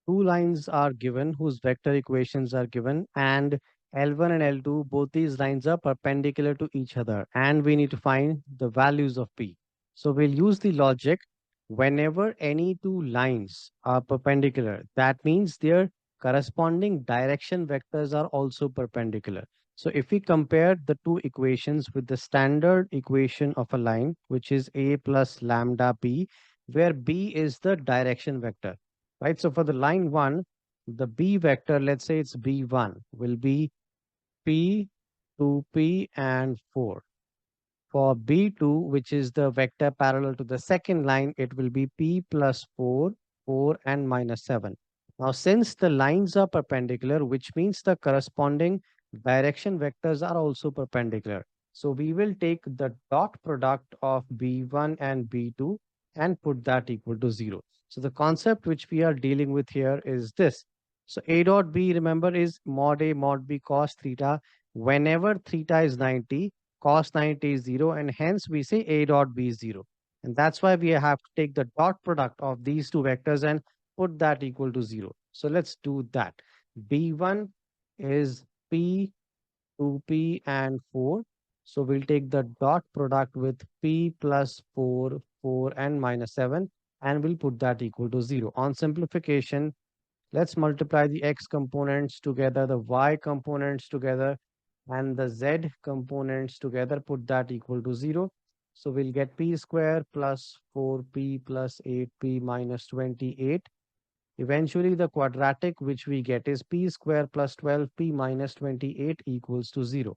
two lines are given whose vector equations are given, and L1 and L2, both these lines are perpendicular to each other, and we need to find the values of P. So we'll use the logic whenever any two lines are perpendicular, that means their corresponding direction vectors are also perpendicular. So if we compare the two equations with the standard equation of a line, which is A plus lambda B, where B is the direction vector, right? So for the line 1, the B vector, let's say it's B1, will be P, 2P, and 4. For B2, which is the vector parallel to the second line, it will be P plus 4, 4, and minus 7. Now, since the lines are perpendicular, which means the corresponding direction vectors are also perpendicular. So we will take the dot product of B1 and B2 and put that equal to 0. So the concept which we are dealing with here is this. So A dot B, remember, is mod A mod B cos theta. Whenever theta is 90, cos 90 is 0, and hence we say A dot B is 0. And that's why we have to take the dot product of these two vectors and put that equal to 0. So let's do that. B1 is P, 2P, and 4. So we'll take the dot product with P plus 4, 4, and minus 7, and we'll put that equal to 0. On simplification, let's multiply the x components together, the y components together, and the z components together, put that equal to 0. So we'll get p square plus 4p plus 8p minus 28. Eventually, the quadratic which we get is p square plus 12p minus 28 equals to 0.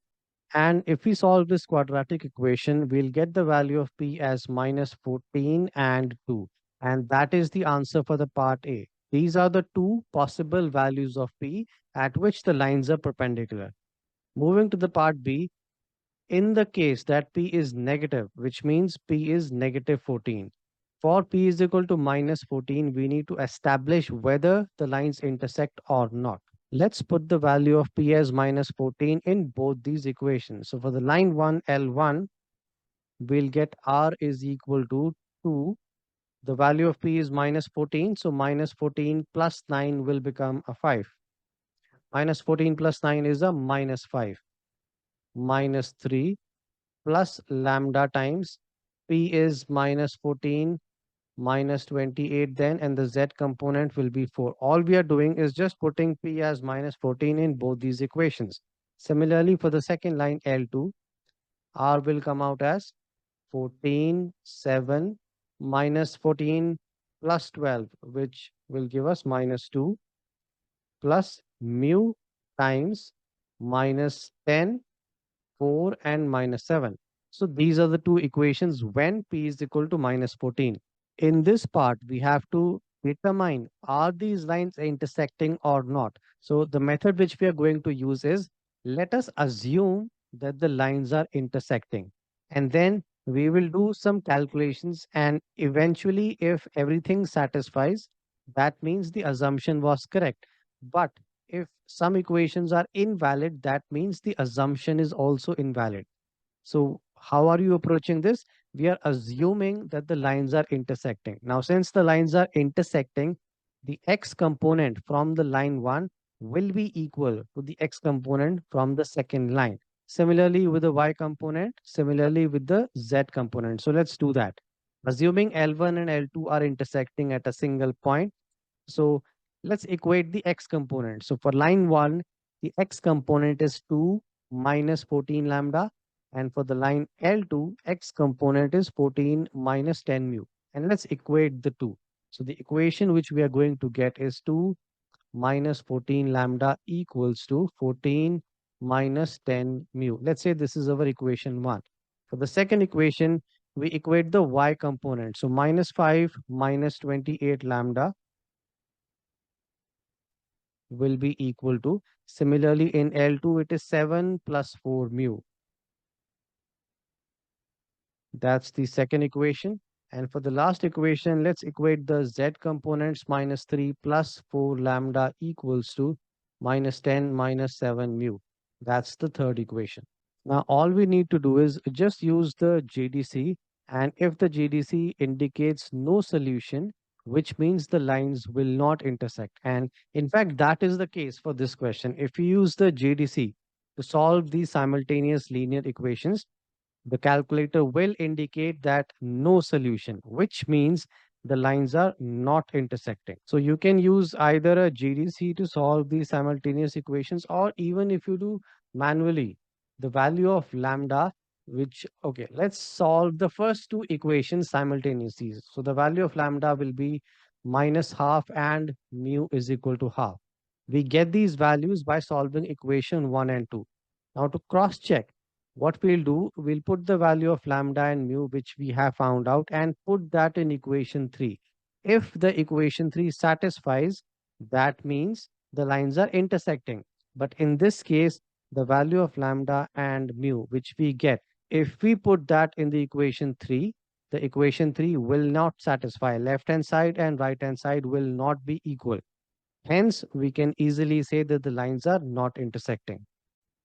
And if we solve this quadratic equation, we'll get the value of p as minus 14 and 2. And that is the answer for the part A. These are the two possible values of p at which the lines are perpendicular. Moving to the part B, in the case that p is negative, which means p is negative 14. For p is equal to minus 14, we need to establish whether the lines intersect or not. Let's put the value of p as minus 14 in both these equations. So for the line 1, L1, we'll get r is equal to 2. The value of p is minus 14, so minus 14 plus 9 will become a 5. Minus 14 plus 9 is a minus 5. Minus 3 plus lambda times p is minus 14 minus 28 then, and the z component will be 4. All we are doing is just putting p as minus 14 in both these equations. Similarly, for the second line L2, r will come out as 14, 7 minus 14 plus 12, which will give us minus 2 plus mu times minus 10, 4, and minus 7. So these are the two equations when p is equal to minus 14. In this part, we have to determine are these lines intersecting or not. So the method which we are going to use is, let us assume that the lines are intersecting. And then we will do some calculations, and eventually if everything satisfies, that means the assumption was correct. But if some equations are invalid, that means the assumption is also invalid. So how are you approaching this? We are assuming that the lines are intersecting. Now, since the lines are intersecting, the x component from the line 1 will be equal to the x component from the second line. Similarly with the y component, similarly with the z component. So let's do that. Assuming L1 and L2 are intersecting at a single point, so let's equate the x component. So for line 1, the x component is 2 minus 14 lambda. And for the line L2, x component is 14 minus 10 mu. And let's equate the two. So the equation which we are going to get is 2 minus 14 lambda equals to 14 minus 10 mu. Let's say this is our equation 1. For the second equation, we equate the y component. So minus 5 minus 28 lambda will be equal to, similarly in L2 it is 7 plus 4 mu. That's the second equation. And for the last equation, let's equate the z components. Minus 3 plus 4 lambda equals to minus 10 minus 7 mu. That's the third equation. Now all we need to do is just use the GDC, and if the GDC indicates no solution, which means the lines will not intersect. And in fact, that is the case for this question. If you use the JDC to solve these simultaneous linear equations, the calculator will indicate that no solution, which means the lines are not intersecting. So you can use either a GDC to solve these simultaneous equations, or even if you do manually, the value of lambda, which, okay, let's solve the first two equations simultaneously. So the value of lambda will be minus half and mu is equal to half. We get these values by solving equation 1 and 2. Now to cross check, what we'll do, we'll put the value of lambda and mu, which we have found out, and put that in equation 3. If the equation 3 satisfies, that means the lines are intersecting. But in this case, the value of lambda and mu, which we get, if we put that in the equation 3, the equation 3 will not satisfy. Left hand side and right hand side will not be equal. Hence, we can easily say that the lines are not intersecting.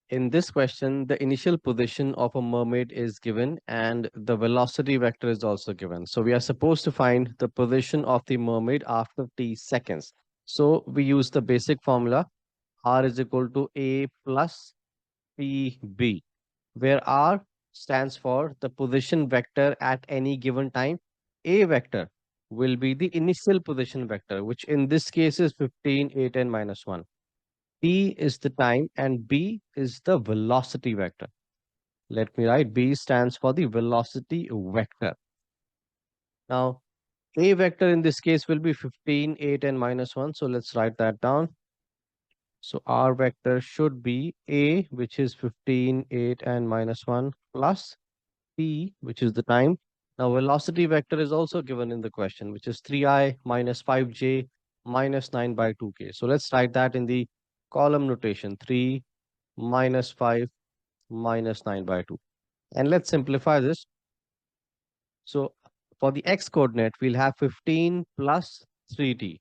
In this question, the initial position of a mermaid is given and the velocity vector is also given. So we are supposed to find the position of the mermaid after t seconds. So we use the basic formula r is equal to a plus pb, where r stands for the position vector at any given time. A vector will be the initial position vector, which in this case is 15, 8, and minus 1. T is the time and B is the velocity vector. Let me write, B stands for the velocity vector. Now, A vector in this case will be 15, 8, and minus 1. So let's write that down. So R vector should be A, which is 15, 8, and minus 1, plus T, which is the time. Now, velocity vector is also given in the question, which is 3i minus 5j minus 9 by 2k. So let's write that in the column notation, 3 minus 5 minus 9 by 2. And let's simplify this. So for the x coordinate, we'll have 15 plus 3t.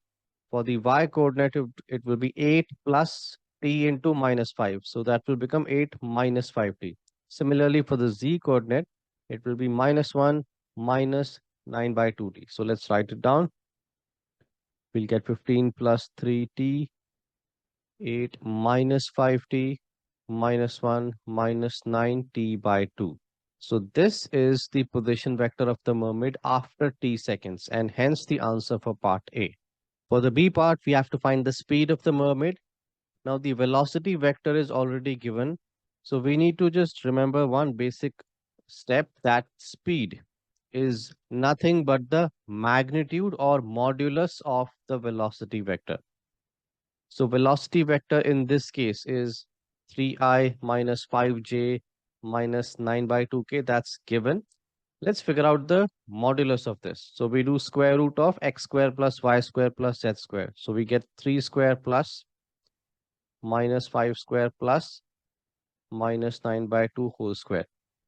For the y coordinate, it will be 8 plus t into minus 5. So that will become 8 minus 5t. Similarly, for the z coordinate, it will be minus 1 minus 9 by 2t. So let's write it down. We'll get 15 plus 3t, 8 minus 5t, minus 1 minus 9t by 2. So this is the position vector of the mermaid after t seconds, and hence the answer for part A. For the B part, we have to find the speed of the mermaid. Now the velocity vector is already given. So we need to just remember one basic step, that speed is nothing but the magnitude or modulus of the velocity vector. So velocity vector in this case is 3i minus 5j minus 9 by 2k. That's given. Let's figure out the modulus of this. So we do square root of x square plus y square plus z square. So we get 3 square plus minus 5 square plus minus 9 by 2 whole square.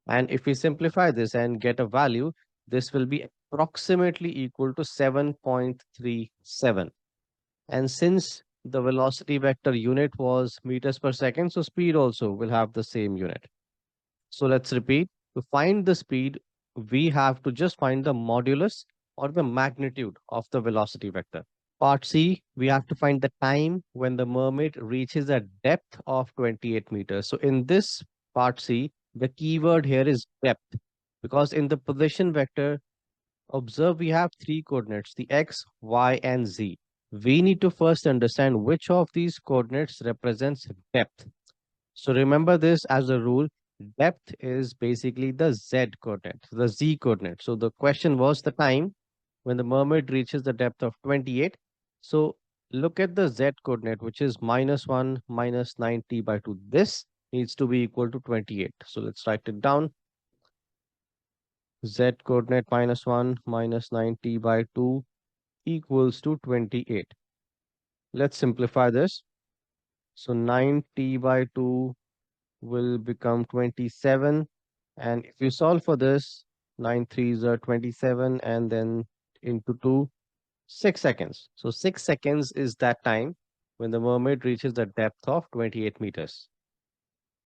And if we simplify this and get a value, this will be approximately equal to 7.37. And since the velocity vector unit was meters per second, so speed also will have the same unit. So let's repeat. To find the speed, we have to just find the modulus or the magnitude of the velocity vector. Part C, we have to find the time when the mermaid reaches a depth of 28 meters. So in this part C, the keyword here is depth, because in the position vector, observe we have three coordinates, the x, y, and z. We need to first understand which of these coordinates represents depth. So remember this as a rule. Depth is basically the z coordinate, the z coordinate. So the question was the time when the mermaid reaches the depth of 28. So look at the z coordinate, which is minus 1 minus 9t by 2. This needs to be equal to 28. So let's write it down. Z coordinate minus 1 minus 9t by 2 equals to 28. Let's simplify this. So 9t by 2 will become 27. And if you solve for this, 9 threes are 27, and then into 2, 6 seconds. So 6 seconds is that time when the mermaid reaches the depth of 28 meters.